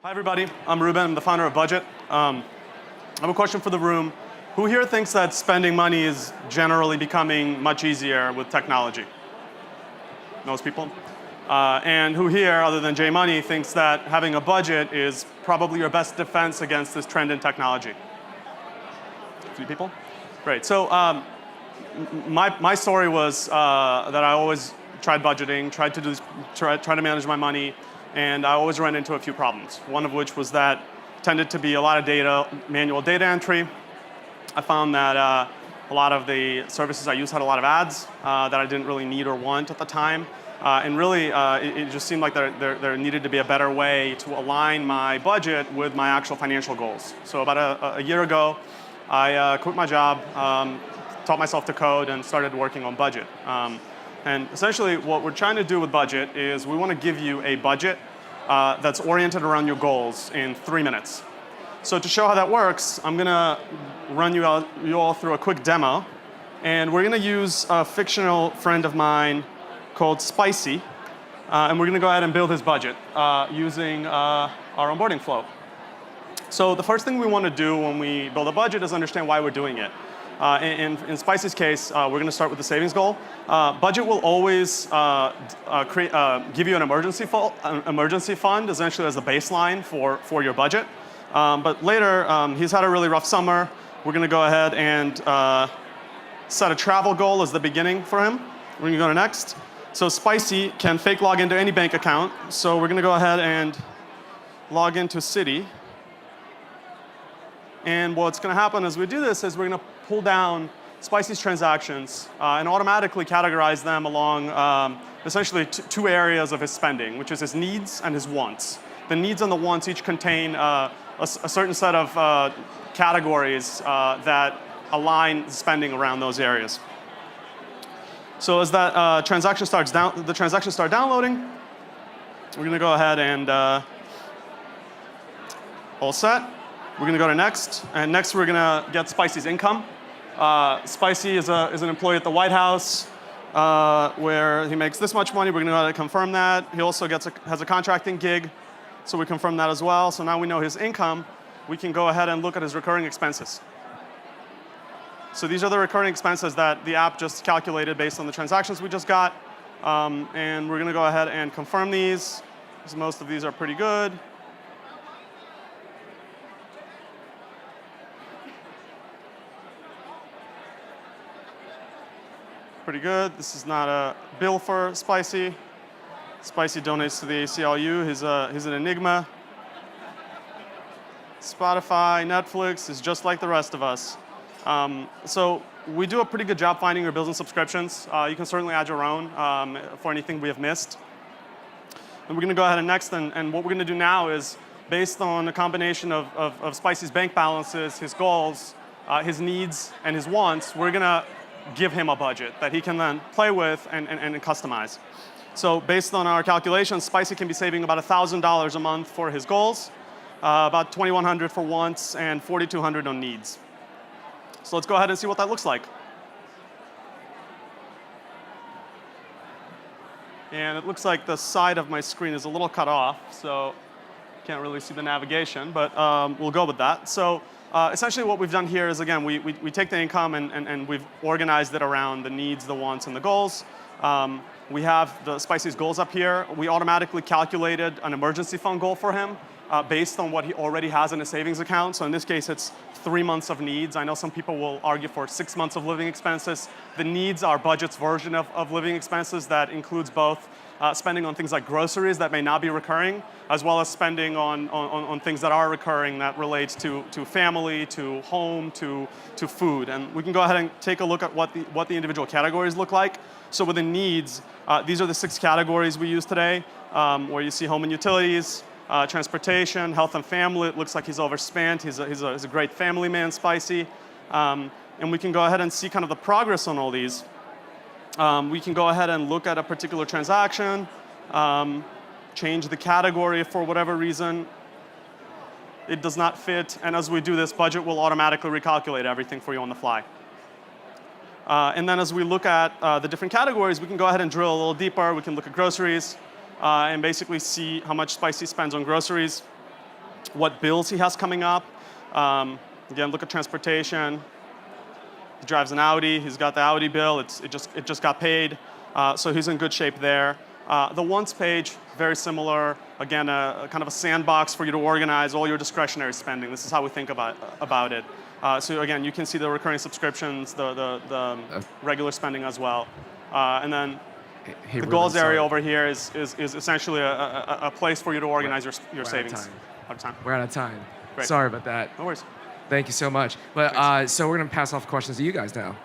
Hi, everybody. I'm Ruben. I'm the founder of Budgit. I have a question for the room. Who here thinks that spending money is generally becoming much easier with technology? Most people. And who here, other than J Money, thinks that having a budget is probably your best defense against this trend in technology? A few people? Great. So my story was that I always tried budgeting, tried to manage my money, and I always ran into a few problems. One of which was that tended to be a lot of data, manual data entry. I found that a lot of the services I used had a lot of ads that I didn't really need or want at the time. And really, it just seemed like there needed to be a better way to align my budget with my actual financial goals. So about a year ago, I quit my job, taught myself to code, and started working on Budgit. And essentially, what we're trying to do with Budgit is we want to give you a budget that's oriented around your goals in 3 minutes. So to show how that works, I'm going to run you all through a quick demo. And we're going to use a fictional friend of mine called Spicy. And we're going to go ahead and build his budget using our onboarding flow. So the first thing we want to do when we build a budget is understand why we're doing it. In Spicy's case, we're going to start with the savings goal. Budgit will always give you an emergency fund, essentially as a baseline for your budget. But later, he's had a really rough summer. We're going to go ahead and set a travel goal as the beginning for him. We're going to go to next. So Spicy can fake log into any bank account. So we're going to go ahead and log into Citi. And what's going to happen as we do this is we're going to pull down Spicy's transactions and automatically categorize them along essentially two areas of his spending, which is his needs and his wants. The needs and the wants each contain a certain set of categories that align spending around those areas. So as that the transactions start downloading, we're going to go ahead and all set. We're going to go to next, and next we're going to get Spicy's income. Spicy is an employee at the White House where he makes this much money. We're going to go ahead and confirm that. He also has a contracting gig, so we confirm that as well. So now we know his income. We can go ahead and look at his recurring expenses. So these are the recurring expenses that the app just calculated based on the transactions we just got. And we're going to go ahead and confirm these, because most of these are pretty good. Pretty good. This is not a bill for Spicy. Spicy donates to the ACLU. He's an enigma. Spotify, Netflix is just like the rest of us. So we do a pretty good job finding or building subscriptions. You can certainly add your own for anything we have missed. And we're going to go ahead and next. And what we're going to do now is, based on a combination of Spicy's bank balances, his goals, his needs, and his wants, we're going to give him a budget that he can then play with and customize. So based on our calculations, Spicy can be saving about $1,000 a month for his goals, about $2,100 for wants, and $4,200 on needs. So let's go ahead and see what that looks like. And it looks like the side of my screen is a little cut off, so can't really see the navigation, but we'll go with that. So essentially what we've done here is, again, we take the income and we've organized it around the needs, the wants, and the goals. We have the Spicy's goals up here. We automatically calculated an emergency fund goal for him based on what he already has in his savings account. So in this case, it's 3 months of needs. I know some people will argue for 6 months of living expenses. The needs are Budgit's version of living expenses that includes both spending on things like groceries that may not be recurring, as well as spending on things that are recurring that relates to family, to home, to food. And we can go ahead and take a look at what the individual categories look like. So with the needs, these are the 6 categories we use today, where you see home and utilities, transportation, health and family. It looks like he's overspent. He's a great family man, Spicy. And we can go ahead and see kind of the progress on all these. We can go ahead and look at a particular transaction, change the category for whatever reason it does not fit. And as we do this, Budgit will automatically recalculate everything for you on the fly. And then as we look at the different categories, we can go ahead and drill a little deeper. We can look at groceries and basically see how much Spicy spends on groceries. what bills he has coming up. Again, look at transportation. He drives an Audi. He's got the Audi bill. It just got paid. So he's in good shape there. The wants page, very similar. Again, a kind of a sandbox for you to organize all your discretionary spending. This is how we think about it. So again, you can see the recurring subscriptions, the regular spending as well. And then the goals area over here is essentially a place for you to organize your savings. Out of time. We're out of time. Great. Sorry about that. No worries. Thank you so much. But so we're going to pass off questions to you guys now.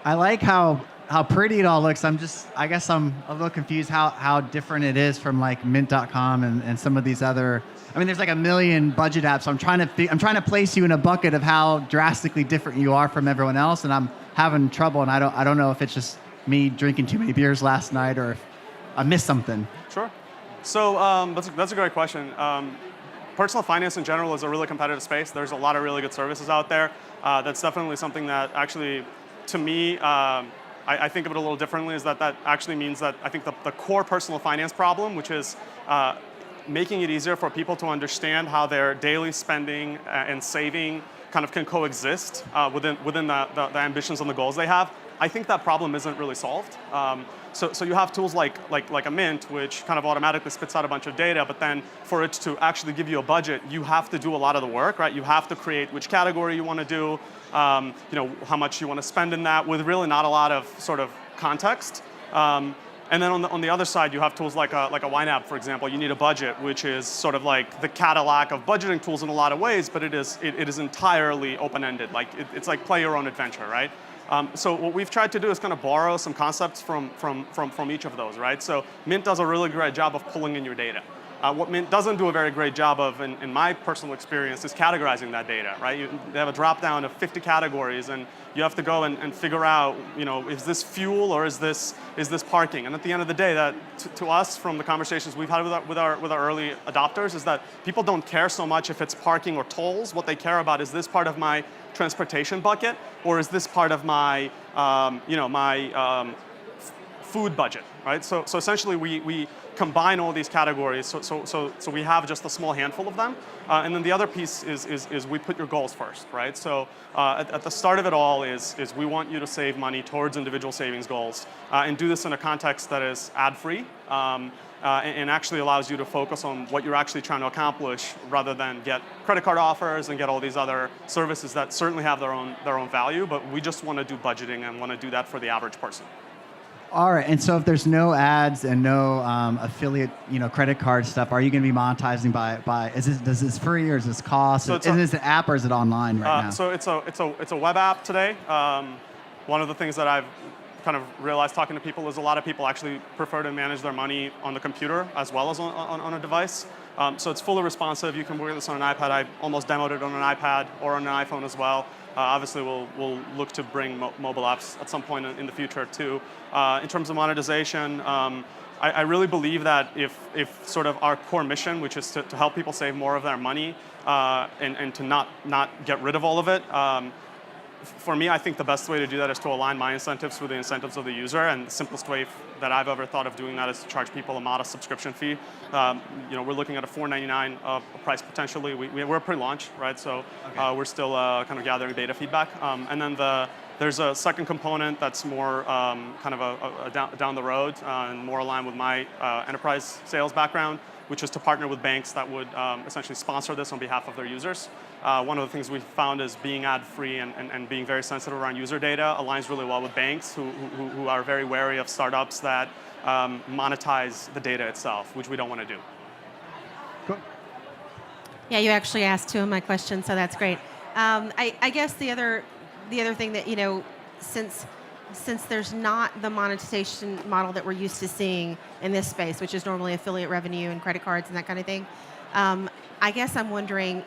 I like how pretty it all looks. I guess I'm a little confused how different it is from like Mint.com and some of these other. I mean, there's like a million budget apps. So I'm trying to place you in a bucket of how drastically different you are from everyone else, and I'm having trouble. And I don't know if it's just me drinking too many beers last night or if I missed something. Sure. So that's a great question. Personal finance in general is a really competitive space. There's a lot of really good services out there. That's definitely something that actually, to me, I think of it a little differently, is that actually means that I think the core personal finance problem, which is making it easier for people to understand how their daily spending and saving kind of can coexist within the ambitions and the goals they have, I think that problem isn't really solved. So you have tools like a Mint, which kind of automatically spits out a bunch of data, but then for it to actually give you a budget, you have to do a lot of the work, right? You have to create which category you want to do, how much you want to spend in that, with really not a lot of sort of context. And then on the other side, you have tools like a wine app, for example. You need a budget, which is sort of like the Cadillac of budgeting tools in a lot of ways, but it is entirely open-ended. Like it's like play your own adventure, right? So what we've tried to do is kind of borrow some concepts from each of those, right? So Mint does a really great job of pulling in your data. What Mint doesn't do a very great job of, in my personal experience, is categorizing that data, right? They have a drop down of 50 categories, and you have to go and figure out, is this fuel or is this parking? And at the end of the day, that to us, from the conversations we've had with our early adopters, is that people don't care so much if it's parking or tolls. What they care about is this part of my transportation bucket, or is this part of my food budget, right? So essentially we combine all these categories, so we have just a small handful of them, and then the other piece is we put your goals first, right? So at the start of it all is we want you to save money towards individual savings goals, and do this in a context that is ad-free, and actually allows you to focus on what you're actually trying to accomplish, rather than get credit card offers and get all these other services that certainly have their own value, but we just want to do budgeting and want to do that for the average person. All right, and so if there's no ads and no affiliate, credit card stuff, are you going to be monetizing by? Does this free or is this cost? So is this an app or is it online right now? So it's a web app today. One of the things that I've kind of realized talking to people is a lot of people actually prefer to manage their money on the computer as well as on a device. So it's fully responsive. You can work this on an iPad. I almost demoed it on an iPad or on an iPhone as well. Obviously, we'll look to bring mobile apps at some point in the future too. In terms of monetization, I really believe that if sort of our core mission, which is to help people save more of their money and to not get rid of all of it, for me, I think the best way to do that is to align my incentives with the incentives of the user, and the simplest way that I've ever thought of doing that is to charge people a modest subscription fee. We're looking at a $4.99 price potentially. We're pre-launch, right? So okay. We're still kind of gathering data feedback. And then there's a second component that's more kind of a down the road and more aligned with my enterprise sales background, which is to partner with banks that would essentially sponsor this on behalf of their users. One of the things we found is being ad-free and being very sensitive around user data aligns really well with banks who are very wary of startups that monetize the data itself, which we don't want to do. Cool. Yeah, you actually asked two of my questions, so that's great. I guess the other thing that, since there's not the monetization model that we're used to seeing in this space, which is normally affiliate revenue and credit cards and that kind of thing, I guess I'm wondering,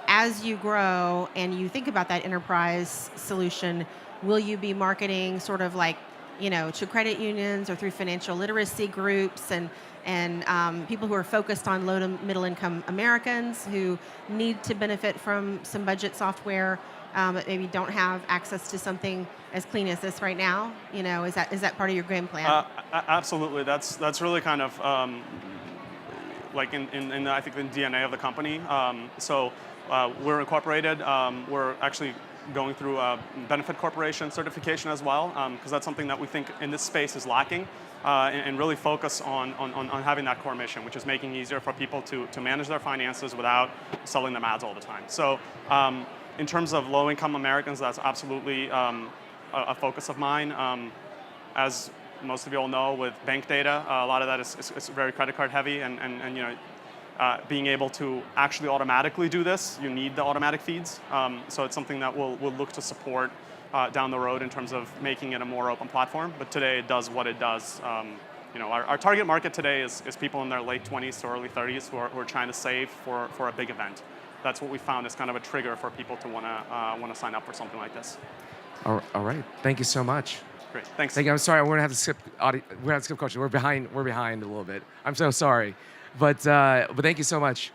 as you grow and you think about that enterprise solution, will you be marketing sort of like, to credit unions or through financial literacy groups and people who are focused on low to middle income Americans who need to benefit from some budget software, but maybe don't have access to something as clean as this right now? Is that part of your game plan? Absolutely. That's really kind of like in I think the DNA of the company. So we're incorporated. We're actually going through a benefit corporation certification as well, because that's something that we think in this space is lacking, and really focus on having that core mission, which is making it easier for people to manage their finances without selling them ads all the time. So in terms of low-income Americans, that's absolutely a focus of mine. As most of you all know, with bank data, a lot of that is very credit card heavy, and you know, being able to actually automatically do this, you need the automatic feeds. So it's something that we'll look to support down the road in terms of making it a more open platform. But today it does what it does. You know, our target market today is people in their late 20s to early 30s who are trying to save for a big event. That's what we found is kind of a trigger for people to want to sign up for something like this. All right. Thank you so much. Great. Thanks. Thank you. I'm sorry. We're gonna have to skip. We're gonna have to skip questions. We're behind a little bit. I'm so sorry, but thank you so much.